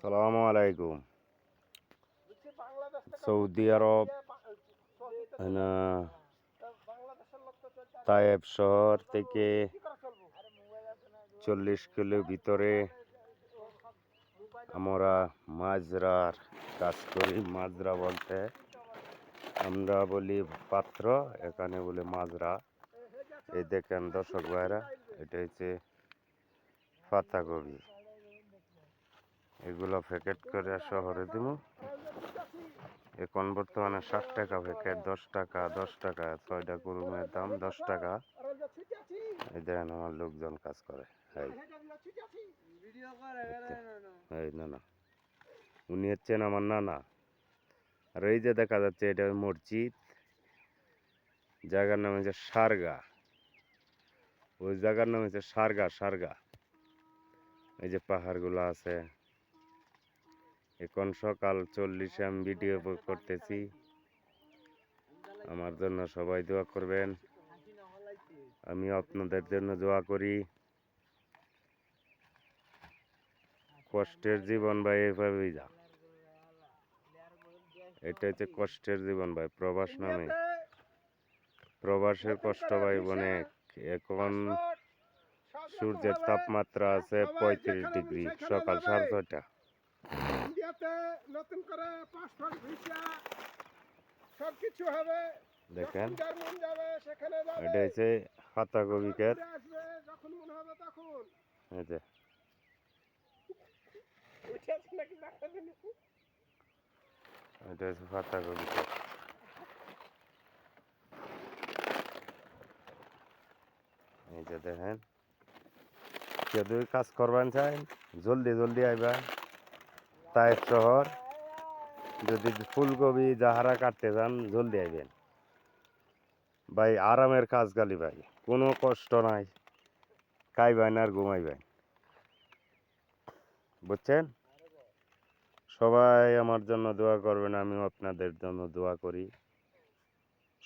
সালামু আলাইকুম। সৌদি আরব তায়েব শহর থেকে 40 কিলো ভিতরে আমরা মাজরার কাজ করি। মাজরা বলতে আমরা বলি পাত্র, এখানে বলি মাজরা। এই দেখেন দর্শক ভাইরা, এটা হচ্ছে পাতাকপি। এগুলো প্যাকেট করে শহরে দিব। এখন বর্তমানে 60 টাকা প্যাকেট, 10 টাকা 10 টাকা। 6টা কুরুমের দাম 10 টাকা। এই দেখেন আমার লোকজন কাজ করে। এই না, উনি হচ্ছেন আমার নানা। আর এই যে দেখা যাচ্ছে এটা মসজিদ, জায়গার নাম হচ্ছে সারগা। ওই জায়গার নাম হচ্ছে সারগা। এই যে পাহাড়গুলো আছে। এখন সকাল 40 আমি ভিডিও করতেছি। আমার জন্য সবাই দোয়া করবেন, আমি আপনাদের জন্য দোয়া করি। কষ্টের জীবন ভাই এভাবেই যা। এটা হচ্ছে কষ্টের জীবন ভাই, প্রবাস নামে। প্রবাসের কষ্ট ভাই অনেক। এখন সূর্যের তাপমাত্রা আছে 35 ডিগ্রি, সকাল 6:30। নতুন করে পাসপোর্ট ভিসা সবকিছু হবে। দেখেন সেখানে এটা হচ্ছে পাতাকপি ক্ষেত। যখন মনে হবে তখন এই যে এটা হচ্ছে পাতাকপি ক্ষেত। এই যে দেখেন, যদি কাজ করবেন চাই জলদি আইবা তায়েব শহর। যদি ফুলকপি যাহারা কাটতে যান জলদি আইবেন ভাই। আরামের কাজ গালি ভাই, কোনো কষ্ট নাই। খাইবেন আর ঘুমাইবেন, বুঝছেন? সবাই আমার জন্য দোয়া করবেন, আমিও আপনাদের জন্য দোয়া করি।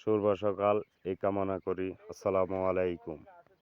শুভ সকাল এই কামনা করি। আসসালামু আলাইকুম।